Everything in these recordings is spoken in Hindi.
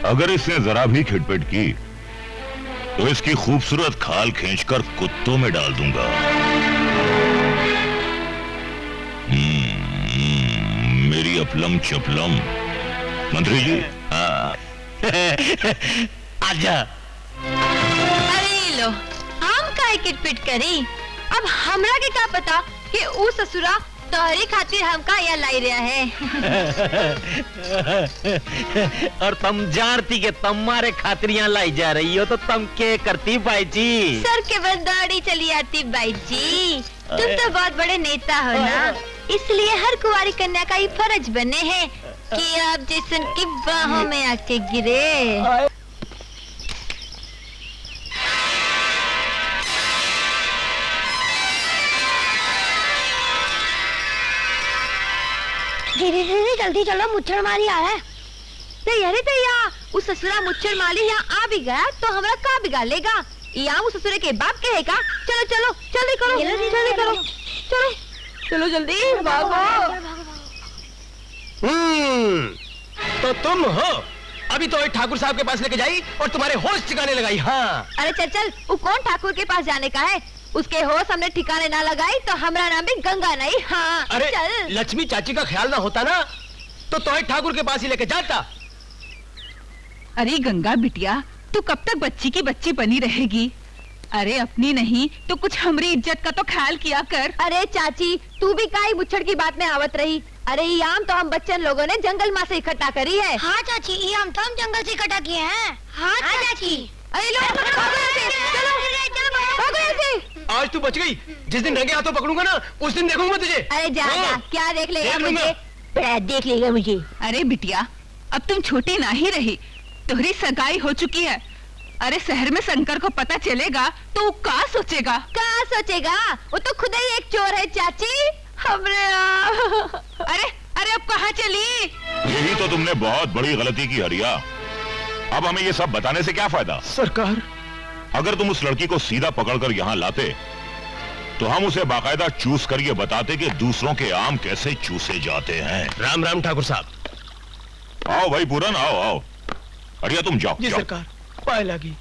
अगर इसने जरा भी खिटपिट की तो इसकी खूबसूरत खाल खींचकर कुत्तों में डाल दूंगा। मेरी अपलम चपलम। मंत्री जी। आजा। अरे लो, हम काहे किटपिट करी? अब हमरा के क्या पता कि ऊ ससुरा तोहरी खातिर हमका यहाँ लाई रहा है। और तुम जानती के तुम्हारे खातिर यहाँ लाई जा रही हो तो तुम क्या करती बाई जी? सर के बस दौड़ी चली आती बाई जी। तुम तो बहुत बड़े नेता हो ना, इसलिए हर कुंवारी कन्या का ये फर्ज बने हैं कि आप जैसन की बाहों में आके गिरे। धीरे धीरे जल्दी चलो, मुच्छर मारी आ है। अरे तैया, उस ससुरा मुच्छर माली यहाँ आ भी गया तो हमरा का बिगाड़ लेगा? यहाँ उस ससुरे के बाप कहेगा। चलो चलो जल्दी करो, जल्दी करो, चलो चलो जल्दी भागो। तो तुम हो? अभी तो ठाकुर साहब के पास लेके जाई और तुम्हारे होश ठिकाने लगाई। हाँ। अरे चल चल, वो कौन ठाकुर के पास जाने का है? उसके होश हमने ठिकाने ना लगाई तो हमारा नाम भी गंगा नहीं। हाँ अरे चल। लक्ष्मी चाची का ख्याल ना होता ना तो ठाकुर के पास ही लेके जाता। अरे गंगा बिटिया, तू कब तक बच्ची की बच्ची बनी रहेगी? अरे अपनी नहीं तो कुछ हमारी इज्जत का तो ख्याल किया कर। अरे चाची, तू भी काई बुच्छड़ की बात में आवत रही? अरे ये आम तो हम बच्चन लोगों ने जंगल माँ से इकट्ठा करी है। हाँ चाची, ये आम तो हम जंगल से इकट्ठा किए हैं। हाँ चाची। अरे लो, भागो ऐसे, चलो, भागो ऐसे। आज तू बच गई। जिस दिन रंगे हाथों पकड़ूंगा ना उस दिन देखूंगा तुझे। अरे जा जा, क्या देख लेगा देख मुझे? बड़ा देख लेगा मुझे। अरे बिटिया, अब तुम छोटी ना ही रही, तुम्हारी सगाई हो चुकी है। अरे शहर में शंकर को पता चलेगा तो वो क्या सोचेगा? क्या सोचेगा? वो तो खुद ही एक चोर है चाची। हमने अरे अरे अब कहाँ चली? यही तो तुमने बहुत बड़ी गलती की हरिया। अब हमें ये सब बताने से क्या फायदा? सरकार, अगर तुम उस लड़की को सीधा पकड़कर यहाँ लाते तो हम उसे बाकायदा चूस कर ये बताते कि दूसरों के आम कैसे चूसे जाते हैं। राम राम ठाकुर साहब। आओ भाई पूरन, आओ आओ। हरिया तुम जाओ। जी जाओ। सरकार, पाए लगी।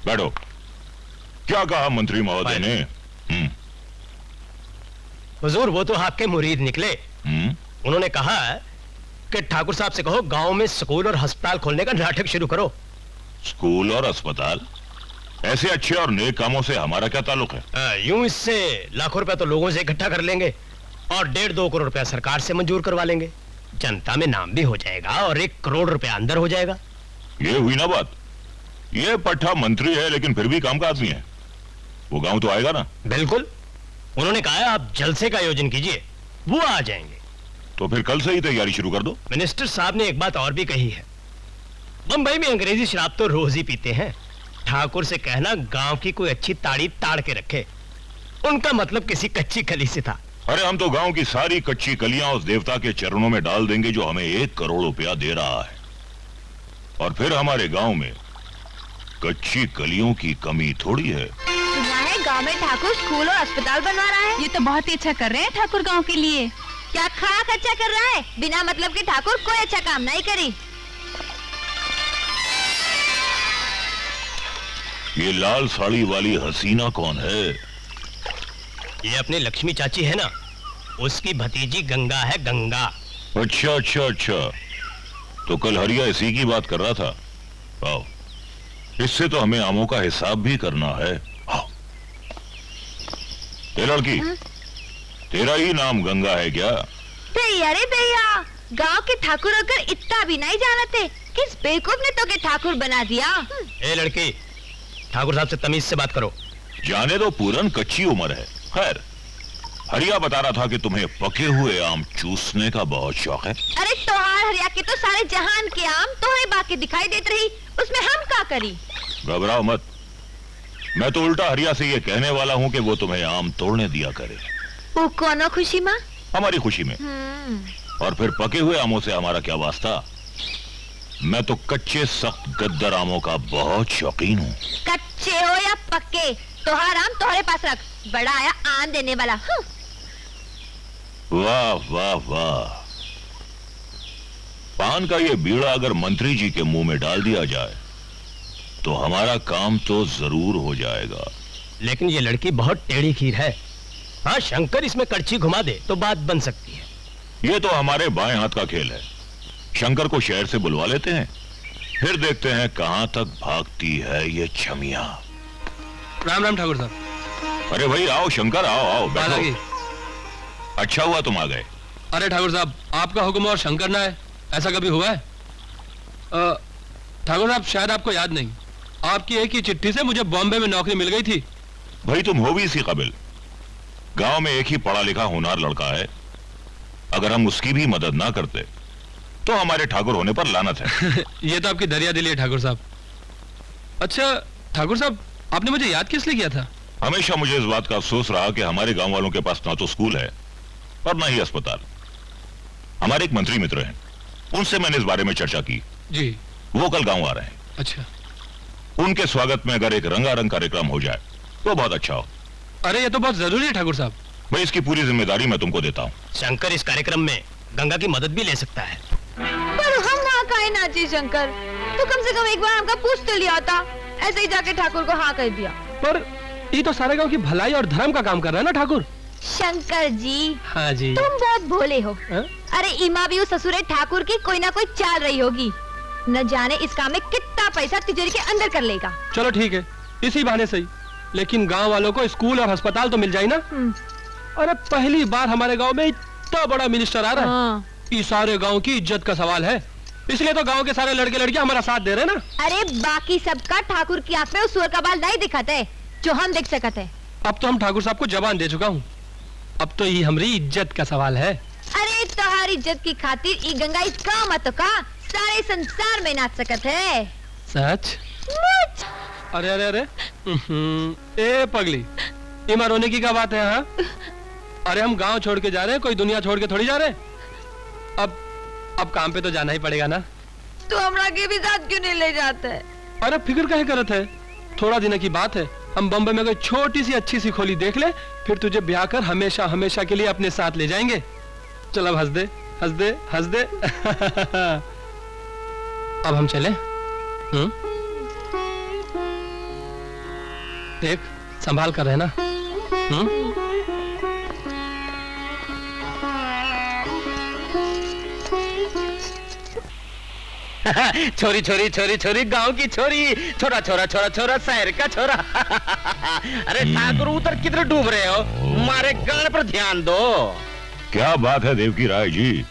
बैठो। क्या कहा मंत्री महोदय ने? हुजूर, वो तो आपके मुरीद निकले। उन्होंने कहा कि ठाकुर साहब से कहो गांव में स्कूल और अस्पताल खोलने का नाटक शुरू करो। स्कूल और अस्पताल? ऐसे अच्छे और नेक कामों से हमारा क्या ताल्लुक है? यूं इससे लाखों रुपया तो लोगों से इकट्ठा कर लेंगे और 1.5-2 करोड़ रुपया सरकार से मंजूर करवा लेंगे। जनता में नाम भी हो जाएगा और 1 करोड़ रुपया अंदर हो जाएगा। ये हुई ना बात। ये पट्टा मंत्री है लेकिन फिर भी काम का आदमी है। वो गांव तो आएगा ना? बिल्कुल। उन्होंने कहा आप जलसे का आयोजन कीजिए, वो आ जाएंगे। तो फिर कल से ही तैयारी शुरू कर दो। मिनिस्टर साहब ने एक बात और भी कही है। बंबई में अंग्रेजी शराब तो रोज ही पीते हैं। ठाकुर से कहना गांव की कोई अच्छी ताड़ी ताड़ के रखे। उनका मतलब किसी कच्ची कली से था। अरे हम तो गांव की सारी कच्ची कलियां उस देवता के चरणों में डाल देंगे जो हमें 1 करोड़ रुपया दे रहा है। और फिर हमारे गांव में कच्ची कलियों की कमी थोड़ी है। सुना है गांव में ठाकुर स्कूल और अस्पताल बनवा रहा है। ये तो बहुत ही अच्छा कर रहे हैं ठाकुर गांव के लिए। क्या खाक अच्छा कर रहा है? बिना मतलब के ठाकुर कोई अच्छा काम नहीं करी। ये लाल साड़ी वाली हसीना कौन है? ये अपनी लक्ष्मी चाची है ना, उसकी भतीजी गंगा है, गंगा। अच्छा अच्छा अच्छा, तो कल हरिया इसी की बात कर रहा था। आओ, इससे तो हमें आमों का हिसाब भी करना है। आओ। ये लड़की, तेरा ही नाम गंगा है क्या? भैया रे भैया, गांव के ठाकुर अगर इतना भी नहीं जानते, किस बेवकूफ ने तो के ठाकुर बना दिया। ए लड़की, ठाकुर साहब से तमीज से बात करो। जाने दो पूरन, कच्ची उम्र है। खैर, हरिया बता रहा था कि तुम्हें पके हुए आम चूसने का बहुत शौक है। अरे तोहार हरिया के तो सारे जहान के आम तोहरे बाकी दिखाई देते रही, उसमें हम क्या करी? घबराओ मत, मैं तो उल्टा हरिया से ये कहने वाला हूँ कि वो तुम्हें आम तोड़ने दिया करे। वो कौन खुशी माँ? हमारी खुशी में। और फिर पके हुए आमों से हमारा क्या वास्ता? मैं तो कच्चे सख्त गद्दर आमों का बहुत शौकीन हूँ। कच्चे हो या पक्के, तोहार आम तोहरे पास रख, बड़ा आया आम देने वाला। वाह वाह वाह, पान का ये बीड़ा अगर मंत्री जी के मुंह में डाल दिया जाए तो हमारा काम तो जरूर हो जाएगा। लेकिन ये लड़की बहुत टेढ़ी खीर है। हाँ, शंकर इसमें कड़छी घुमा दे तो बात बन सकती है। ये तो हमारे बाएं हाथ का खेल है। शंकर को शहर से बुलवा लेते हैं, फिर देखते हैं कहां तक भागती है ये छमिया। राम राम ठाकुर साहब। अरे भाई आओ शंकर, आओ आओ बैठो। अच्छा हुआ तुम आ गए। अरे ठाकुर साहब, आपका हुक्म और शंकर ना है, ऐसा कभी हुआ है? ठाकुर साहब, शायद आपको याद नहीं, आपकी एक ही चिट्ठी से मुझे बॉम्बे में नौकरी मिल गई थी। भाई तुम हो भी इसी काबिल। गांव में एक ही पढ़ा लिखा होनहार लड़का है, अगर हम उसकी भी मदद ना करते तो हमारे ठाकुर होने पर लानत है। ये तो आपकी दरिया दिली है ठाकुर साहब। अच्छा ठाकुर साहब, आपने मुझे याद किस लिए किया था? हमेशा मुझे इस बात का अफसोस रहा कि हमारे गांव वालों के पास ना तो स्कूल है और ना ही अस्पताल। हमारे एक मंत्री मित्र हैं, उनसे मैंने इस बारे में चर्चा की जी। वो कल गांव आ रहे हैं। अच्छा। उनके स्वागत में अगर एक रंगारंग कार्यक्रम हो जाए तो बहुत अच्छा हो। अरे ये तो बहुत जरूरी है ठाकुर साहब। मैं इसकी पूरी जिम्मेदारी मैं तुमको देता हूँ। शंकर इस कार्यक्रम में गंगा की मदद भी ले सकता है। पर हम वहाँ काहे नाचे शंकर? तो कम से कम एक बार हमका पूछ तो लिया था। ऐसे ही जाके ठाकुर को हाँ कह दिया। पर ये तो सारे गांव की भलाई और धर्म का काम कर रहा है ना ठाकुर। शंकर जी, हाँ जी। तुम बहुत भोले हो। हा? अरे इमा भी उस ससुरे ठाकुर की कोई ना कोई चाल रही होगी। न जाने इस काम में कितना पैसा तिजोरी के अंदर कर लेगा। चलो ठीक है, इसी बहाने सही, लेकिन गांव वालों को स्कूल और अस्पताल तो मिल जाए ना। अरे पहली बार हमारे गांव में इतना बड़ा मिनिस्टर आ रहा है। हाँ। ये सारे गांव की इज्जत का सवाल है, इसलिए तो गांव के सारे लड़के लड़कियां हमारा साथ दे रहे हैं ना। अरे बाकी सबका ठाकुर की आंख में उस सुअर का बाल नहीं दिखाते जो हम देख सकते हैं। अब तो हम ठाकुर साहब को जबान दे चुका हूँ, अब तो ये हमारी इज्जत का सवाल है। अरे तुम्हारी इज्जत की खातिर ये गंगा इस काम तो का सारे संसार में नाच सकत है। सच? अरे अरे अरे ए पगली, इमा रोने की क्या बात है? हाँ, अरे हम गांव छोड़ के जा रहे हैं, कोई दुनिया छोड़ के थोड़ी जा रहे हैं। अब काम पे तो जाना ही पड़ेगा ना। तो हमरा के भी साथ क्यों नहीं ले जाते? अरे फिक्र काहे करत है, थोड़ा दिन की बात है, हम बम्बई में कोई छोटी सी अच्छी सी खोली देख ले, फिर तुझे ब्याह कर हमेशा हमेशा के लिए अपने साथ ले जाएंगे। चल अब हंस दे हंस दे हंस दे। अब हम चले। देख संभाल कर रहना। छोरी छोरी छोरी छोरी गांव की छोरी, छोरा छोरा छोरा छोरा शहर का छोरा। अरे ठाकुर उधर किधर डूब रहे हो? मारे गाने पर ध्यान दो। क्या बात है देवकी राय जी,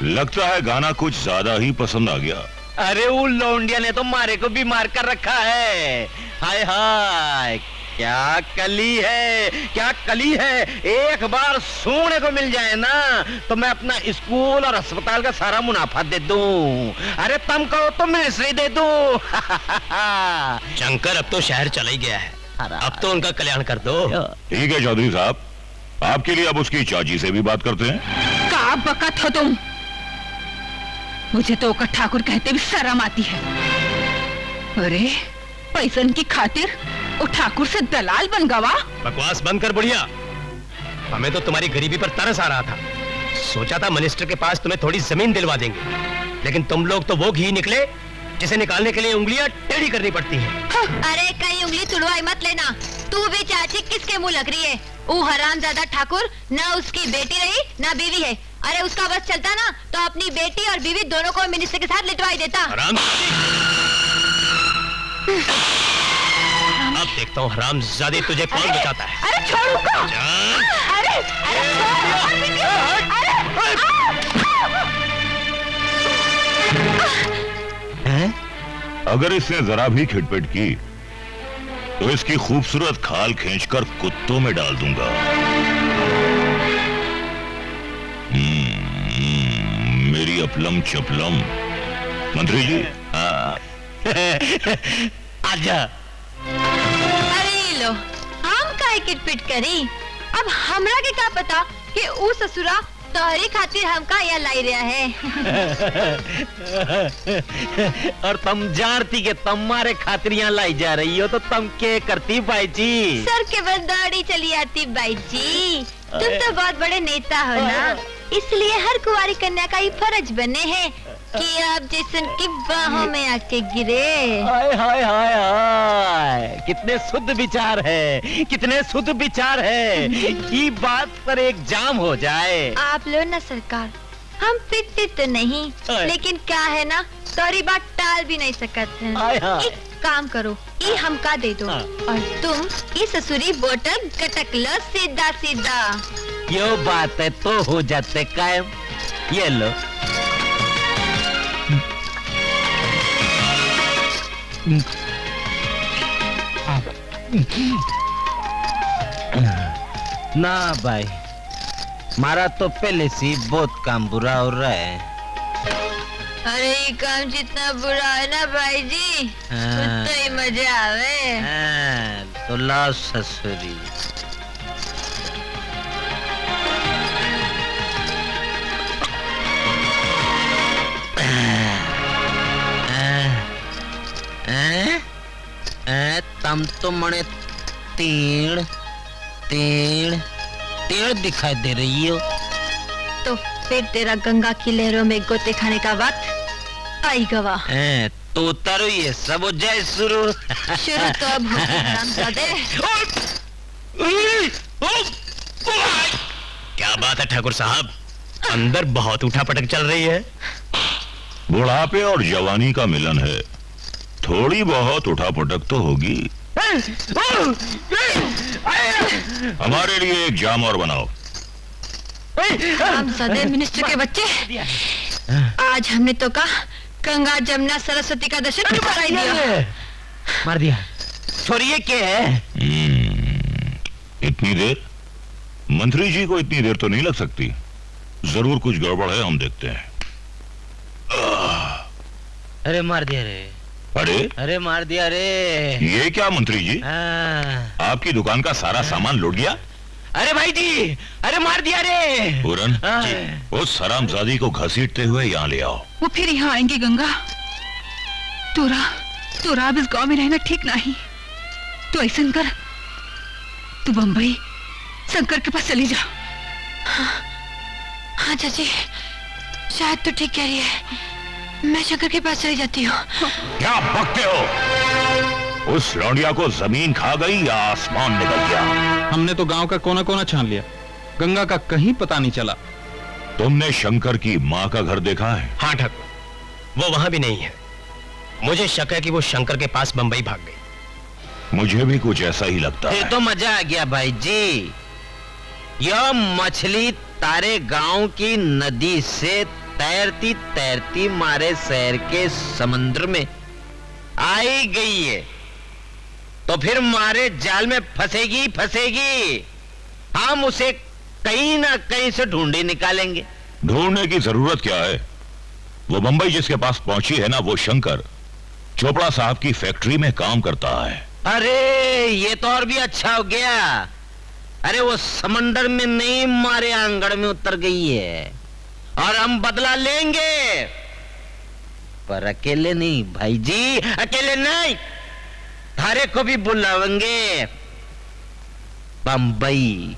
लगता है गाना कुछ ज्यादा ही पसंद आ गया। अरे वो लौंडिया ने तो मारे को बीमार कर रखा है। हाय हाय, क्या कली है, क्या कली है। एक बार सोने को मिल जाए ना तो मैं अपना स्कूल और अस्पताल का सारा मुनाफा दे दूं। अरे तुम कहो तो मिनिस्ट्री दे दूं। शंकर अब तो शहर चला ही गया है, अब तो उनका कल्याण कर दो। ठीक है चौधरी साहब, आपके लिए अब उसकी चाची से भी बात करते हैं। का बकत हो तुम? मुझे तो ओकर ठाकुर कहते भी शर्म आती है। अरे पैसन की खातिर वो ठाकुर से दलाल बन गवा। बकवास बंद कर बुढ़िया, हमें तो तुम्हारी गरीबी पर तरस आ रहा था। सोचा था मिनिस्टर के पास तुम्हें थोड़ी जमीन दिलवा देंगे, लेकिन तुम लोग तो वो घी निकले जिसे निकालने के लिए उंगलियां टेढ़ी करनी पड़ती हैं। अरे कहीं उंगली तुड़वाई मत लेना। तू भी चाची किसके मुंह लग रही है? वो हरामजादा ठाकुर ना उसकी बेटी रही ना बीवी है। अरे उसका बस चलता ना तो अपनी बेटी और बीवी दोनों को मिनिस्टर के साथ लिटवाई देता। अब देखता हूँ हरामजादी तुझे कौन बचाता है। अरे छोड़ उसको। अरे अगर इसने जरा भी खिटपिट की तो इसकी खूबसूरत खाल खींचकर कुत्तों में डाल दूंगा। मेरी अपलम चपलम। मंत्री जी आजा। अरे लो, हम काहे किटपिट करी? अब हमरा के क्या पता कि ऊ ससुरा तोहरी खातिर हमका यहाँ लाई रहा है। और तुम जानती के तुम्हारे खातिर यहाँ लाई जा रही हो तो तुम क्या करती भाई जी? सर के बल दौड़ी चली आती भाई जी। तुम तो बहुत बड़े नेता हो ना, इसलिए हर कुंवारी कन्या का ये फर्ज बने हैं कि आप जैसन की बाहों में आके गिरे। हाय हाय हाय हाय, कितने शुद्ध विचार है, कितने शुद्ध विचार है। ये बात पर एक जाम हो जाए। आप लो ना सरकार, हम पिटते तो नहीं, लेकिन क्या है ना, तोरी बात टाल भी नहीं सकते हैं। एक काम करो, ये हमका दे दो और तुम ये ससुरी बोतल गटक लो सीधा सीधा। यो बात है तो हो जाते कायम। ये लो। ना भाई, मारा तो पहले से बहुत काम बुरा हो रहा है। अरे ये काम जितना बुरा है ना भाई जी, उतना ही मजा आवे। तो लाओ ससुरी। तम तो मने तीन तीन तीन दिखाई दे रही हो। तो फिर तेरा गंगा की लहरों में गोते खाने का वक्त आई गवा। तो उतारो, ये सब हो जाए शुरू। शुरू तो अब हो गया हरामजादे। क्या बात है ठाकुर साहब, अंदर बहुत उठा पटक चल रही है। बुढ़ापे और जवानी का मिलन है, थोड़ी बहुत उठापटक तो होगी। हमारे लिए एक जाम और बनाओ। हम सदे मिनिस्टर के बच्चे, आज हमने तो कहा गंगा जमुना सरस्वती का दर्शन कराई दिया। मार दिया। छोड़िए क्या है? इतनी देर? मंत्री जी को इतनी देर तो नहीं लग सकती। जरूर कुछ गड़बड़ है, हम देखते हैं। अरे मार दिया रे। अरे मार दिया रे। ये क्या मंत्री जी, आपकी दुकान का सारा सामान लूट गया? अरे भाई जी, अरे मार दिया रे। पूरन, उस हरामजादी को घसीटते हुए यहाँ ले आओ। वो फिर यहाँ आएंगे गंगा। तोरा अब इस गांव में रहना ठीक नहीं। तो ऐसा कर, तू बम्बई शंकर के पास चली जा। हाँ चाची, शायद तो ठीक कह रही है। मैं शंकर के पास चली जाती हूँ। क्या बकते हो? उस लौंडिया को जमीन खा गई या आसमान निकल गया? हमने तो गांव का कोना कोना छान लिया, गंगा का कहीं पता नहीं चला। तुमने शंकर की माँ का घर देखा है? हाँ ठाकुर, वो वहां भी नहीं है। मुझे शक है कि वो शंकर के पास बंबई भाग गई। मुझे भी कुछ ऐसा ही लगता है। तो मजा आ गया भाई जी। यह मछली तारे गांव की नदी से तैरती तैरती मारे शहर के समुद्र में आई गई है, तो फिर मारे जाल में फंसेगी। हम उसे कहीं ना कहीं से ढूंढे निकालेंगे। ढूंढने की जरूरत क्या है? वो बंबई जिसके पास पहुंची है ना, वो शंकर चोपड़ा साहब की फैक्ट्री में काम करता है। अरे ये तो और भी अच्छा हो गया। अरे वो समंदर में नहीं, मारे आंगन में उतर गई है और हम बदला लेंगे। पर अकेले नहीं भाई जी, अकेले नहीं, थारे को भी बुलावेंगे बंबई।